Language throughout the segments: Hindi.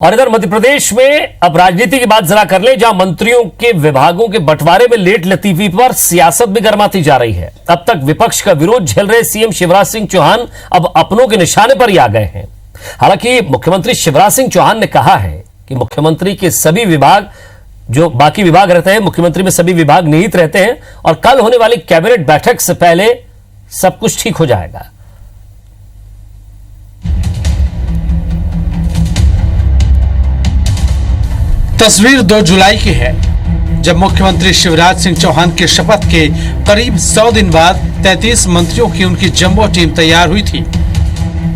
और इधर मध्य प्रदेश में अब राजनीति की बात जरा कर ले, जहां मंत्रियों के विभागों के बंटवारे में लेट लतीफी पर सियासत भी गर्माती जा रही है। अब तक विपक्ष का विरोध झेल रहे सीएम शिवराज सिंह चौहान अब अपनों के निशाने पर ही आ गए हैं। हालांकि मुख्यमंत्री शिवराज सिंह चौहान ने कहा है कि मुख्यमंत्री के सभी विभाग, जो बाकी विभाग रहते हैं, मुख्यमंत्री में सभी विभाग निहित रहते हैं और कल होने वाली कैबिनेट बैठक से पहले सब कुछ ठीक हो जाएगा। तस्वीर 2 जुलाई की है, जब मुख्यमंत्री शिवराज सिंह चौहान के शपथ के करीब 100 दिन बाद 33 मंत्रियों की उनकी जंबो टीम तैयार हुई थी।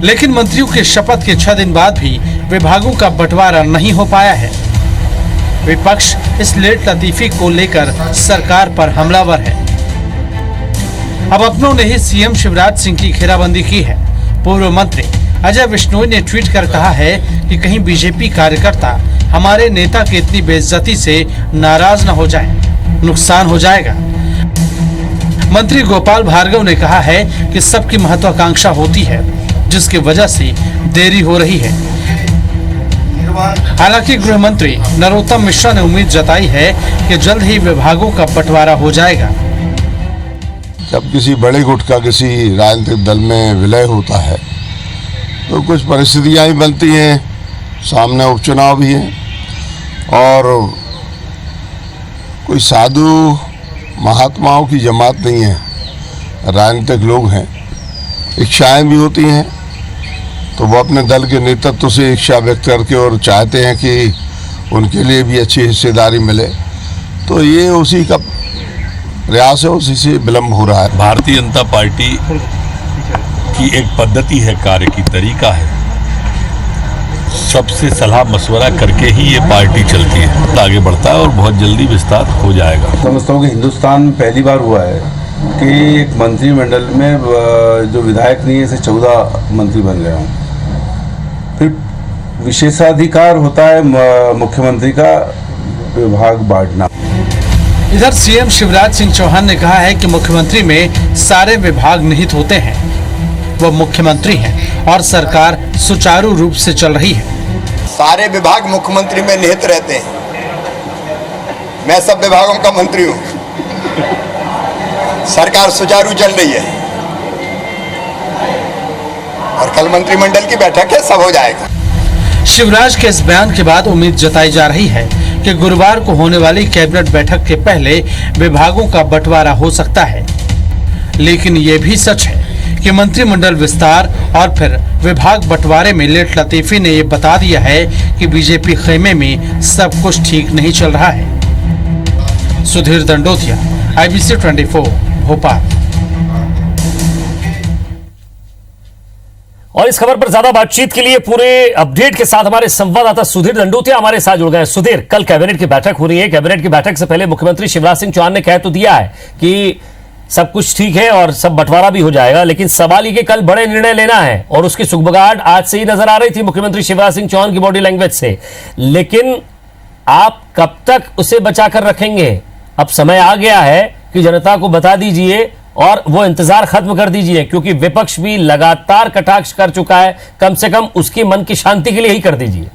लेकिन मंत्रियों के शपथ के 6 दिन बाद भी विभागों का बंटवारा नहीं हो पाया है। विपक्ष इस लेट लतीफी को लेकर सरकार पर हमलावर है। अब अपनों ने ही सीएम शिवराज सिंह की घेराबंदी की है। पूर्व मंत्री अजय बिश्नोई ने ट्वीट कर कहा है कि कहीं बीजेपी कार्यकर्ता हमारे नेता की इतनी बेइज्जती से नाराज न हो जाए, नुकसान हो जाएगा। मंत्री गोपाल भार्गव ने कहा है कि सबकी महत्वाकांक्षा होती है, जिसकी वजह से देरी हो रही है। हालांकि गृह मंत्री नरोत्तम मिश्रा ने उम्मीद जताई है कि जल्द ही विभागों का बंटवारा हो जाएगा। जब किसी बड़े गुट का किसी राजनीतिक दल में विलय होता है तो कुछ परिस्थितियां ही बनती हैं, सामने उपचुनाव भी है और कोई साधु महात्माओं की जमात नहीं है, राजनीतिक लोग हैं। इच्छाएं भी होती हैं तो वो अपने दल के नेतृत्व से इच्छा व्यक्त करके और चाहते हैं कि उनके लिए भी अच्छी हिस्सेदारी मिले, तो ये उसी का प्रयास है, उसी से विलम्ब हो रहा है। भारतीय जनता पार्टी की एक पद्धति है, कार्य की तरीका है, सबसे सलाह मशवरा करके ही ये पार्टी चलती है, आगे बढ़ता है और बहुत जल्दी विस्तार हो जाएगा। समझता हूँ कि हिंदुस्तान में पहली बार हुआ है कि एक मंत्रिमंडल में जो विधायक नहीं है, ऐसे 14 मंत्री बन गए हों। फिर विशेषाधिकार होता है मुख्यमंत्री का विभाग बांटना। इधर सीएम शिवराज सिंह चौहान ने कहा है कि मुख्यमंत्री में सारे विभाग निहित होते हैं, वो मुख्यमंत्री हैं और सरकार सुचारू रूप से चल रही है। सारे विभाग मुख्यमंत्री में निहित रहते हैं। मैं सब विभागों का मंत्री हूं, सरकार सुचारू चल रही है और कल मंत्रिमंडल की बैठक है, सब हो जाएगा। शिवराज के इस बयान के बाद उम्मीद जताई जा रही है कि गुरुवार को होने वाली कैबिनेट बैठक के पहले विभागों का बंटवारा हो सकता है। लेकिन ये भी सच है कि मंत्रिमंडल विस्तार और फिर विभाग बंटवारे में लेट लतीफी ने ये बता दिया है कि बीजेपी खेमे में सब कुछ ठीक नहीं चल रहा है। सुधीर दंडोतिया, IBC 24, भोपाल। और इस खबर पर ज्यादा बातचीत के लिए पूरे अपडेट के साथ हमारे संवाददाता सुधीर दंडोतिया हमारे साथ जुड़ गए। सुधीर, कल कैबिनेट की बैठक हो रही है। कैबिनेट की बैठक से पहले मुख्यमंत्री शिवराज सिंह चौहान ने कह तो दिया है कि सब कुछ ठीक है और सब बंटवारा भी हो जाएगा, लेकिन सवाल ये कि कल बड़े निर्णय लेना है और उसकी सुगबुगाहट आज से ही नजर आ रही थी मुख्यमंत्री शिवराज सिंह चौहान की बॉडी लैंग्वेज से। लेकिन आप कब तक उसे बचाकर रखेंगे? अब समय आ गया है कि जनता को बता दीजिए और वो इंतजार खत्म कर दीजिए, क्योंकि विपक्ष भी लगातार कटाक्ष कर चुका है। कम से कम उसकी मन की शांति के लिए ही कर दीजिए।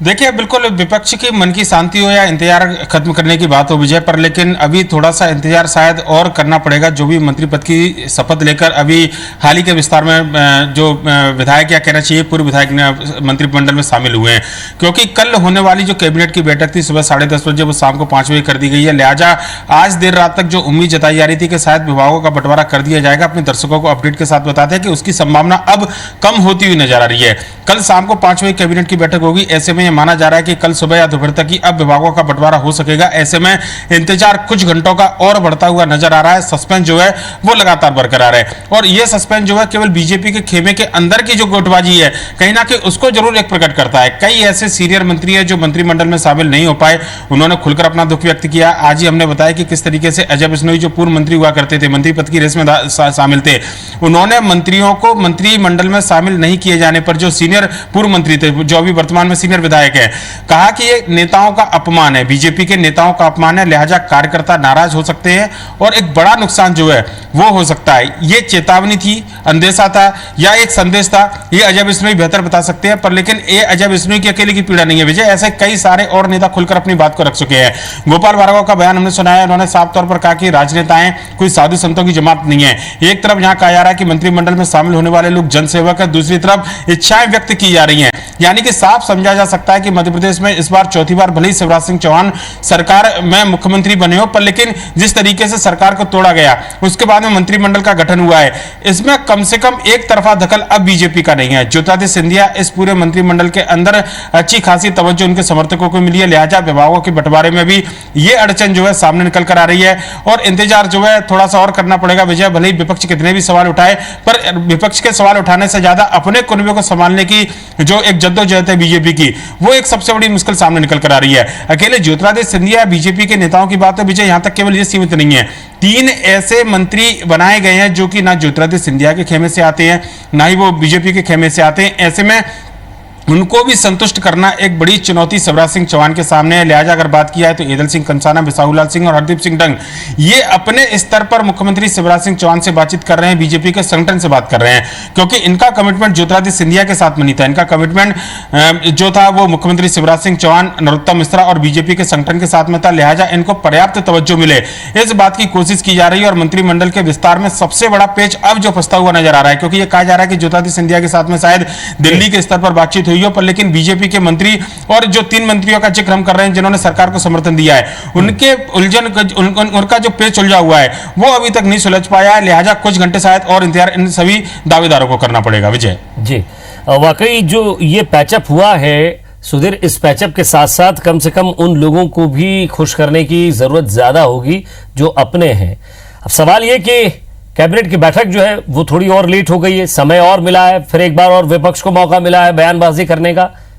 देखिए, बिल्कुल विपक्ष की मन की शांति हो या इंतजार खत्म करने की बात हो विजय पर, लेकिन अभी थोड़ा सा इंतजार शायद और करना पड़ेगा। जो भी मंत्री पद की शपथ लेकर अभी हाल ही के विस्तार में जो विधायक या कहना चाहिए पूर्व विधायक ने मंत्रिमंडल में शामिल हुए हैं, क्योंकि कल होने वाली जो कैबिनेट की बैठक थी सुबह 10:30 बजे, वो शाम को 5 बजे कर दी गई है। लिहाजा आज देर रात तक जो उम्मीद जताई जा रही थी कि शायद विभागों का बंटवारा कर दिया जाएगा, अपने दर्शकों को अपडेट के साथ बताते हैं कि उसकी संभावना अब कम होती हुई नजर आ रही है। कल शाम को 5 बजे कैबिनेट की बैठक होगी। ऐसे में माना जा रहा है कि कल सुबह या दोपहर तक ही अब विभागों का बंटवारा हो सकेगा। ऐसे में इंतजार कुछ घंटों का और बढ़ता हुआ नजर आ रहा है। सस्पेंस जो है वो लगातार बरकरार है और यह सस्पेंस जो है केवल बीजेपी के खेमे के अंदर की जो गुटबाजी है, कहीं ना कहीं उसको जरूर एक प्रकट करता है। कई ऐसे सीनियर मंत्री हैं जो मंत्रिमंडल में शामिल नहीं हो पाए, उन्होंने खुलकर अपना दुख व्यक्त किया। आज ही हमने बताया कि किस तरीके से अजय बिश्नोई जो पूर्व मंत्री हुआ करते थे, मंत्री पद की रेस में शामिल थे, उन्होंने मंत्रियों को मंत्रिमंडल में शामिल नहीं किए जाने पर जो सीनियर पूर्व मंत्री थे, जो अभी वर्तमान में सीनियर विधायक विधायक हैं। कहा कि ये नेताओं का अपमान है, बीजेपी के नेताओं का अपमान है, लिहाजा कार्यकर्ता नाराज हो सकते हैं और एक बड़ा नुकसान जो है वो हो सकता है। ये चेतावनी थी, अंदेशा था या एक संदेश था, ये अजय बिश्नोई बेहतर बता सकते हैं। पर लेकिन ये अजय बिश्नोई की अकेले की पीड़ा नहीं है विजय, ऐसे कई सारे और नेता खुलकर अपनी बात को रख चुके हैं। गोपाल भार्गव का बयान हमने सुना है, उन्होंने साफ तौर पर कहा कि राजनेताएं कोई साधु संतों की जमात नहीं है। एक तरफ यहां कहा जा रहा है कि मंत्रिमंडल में शामिल होने वाले लोग जनसेवक है, दूसरी तरफ इच्छाएं व्यक्त की जा रही हैं। यानी कि साफ समझा जा सकता है कि मध्य प्रदेश में इस बार चौथी बार भले ही शिवराज सिंह चौहान सरकार में मुख्यमंत्री बने हो, पर लेकिन जिस तरीके से सरकार को तोड़ा गया उसके बाद में मंत्रिमंडल का गठन हुआ है, इसमें कम से कम एक तरफा दखल अब बीजेपी का नहीं है। ज्योतिरादित्य सिंधिया इस पूरे मंत्रिमंडल के अंदर अच्छी खासी तवज्जो उनके समर्थकों को मिली है, लिहाजा विभागों के बंटवारे में भी ये अड़चन जो है सामने निकल कर आ रही है और इंतजार जो है थोड़ा सा और करना पड़ेगा विजय। भले ही विपक्ष कितने भी सवाल उठाए, पर विपक्ष के सवाल उठाने से ज्यादा अपने कुनबे को संभालने की जो एक जद्दोजहद है बीजेपी की, वो एक सबसे बड़ी मुश्किल सामने निकल कर आ रही है। अकेले ज्योतिरादित्य सिंधिया बीजेपी के नेताओं की बात है विजय, यहां तक केवल ये सीमित नहीं है। 3 ऐसे मंत्री बनाए गए हैं जो कि ना ज्योतिरादित्य सिंधिया के खेमे से आते हैं, ना ही वो बीजेपी के खेमे से आते हैं। ऐसे में उनको भी संतुष्ट करना एक बड़ी चुनौती शिवराज सिंह चौहान के सामने है। लिहाजा अगर बात किया है तो ईदल सिंह कंसाना, बिसाहुलाल सिंह और हरदीप सिंह डंग ये अपने स्तर पर मुख्यमंत्री शिवराज सिंह चौहान से बातचीत कर रहे हैं, बीजेपी के संगठन से बात कर रहे हैं, क्योंकि इनका कमिटमेंट ज्योतिरादित्य सिंधिया के साथ में नहीं था। इनका कमिटमेंट जो था वो मुख्यमंत्री शिवराज सिंह चौहान, नरोत्तम मिश्रा और बीजेपी के संगठन के साथ में था। लिहाजा इनको पर्याप्त तवज्जो मिले, इस बात की कोशिश की जा रही है। और मंत्रिमंडल के विस्तार में सबसे बड़ा पेच अब जो फंसता हुआ नजर आ रहा है, क्योंकि यह कहा जा रहा है कि ज्योतिरादित्य सिंधिया के साथ में शायद दिल्ली के स्तर पर बातचीत हुई हो, पर लेकिन बीजेपी के मंत्री और जो 3 मंत्रियों का जिक्र हम कर रहे हैं जिन्होंने सरकार को समर्थन दिया है, उनके उनका जो पेच उलझा हुआ है वो अभी तक नहीं सुलझ पाया है। लिहाजा कुछ घंटे शायद और इंतजार इन सभी दावेदारों को करना पड़ेगा विजय जी। वाकई जो ये पैचअप हुआ है सुधीर, इस पैचअप के साथ साथ कम से कम उन लोगों को भी खुश करने की जरूरत ज्यादा होगी जो अपने हैं। अब सवाल ये कि कैबिनेट की बैठक जो है वो थोड़ी और लेट हो गई है, समय और मिला है, फिर एक बार और विपक्ष को मौका मिला है बयानबाजी करने का।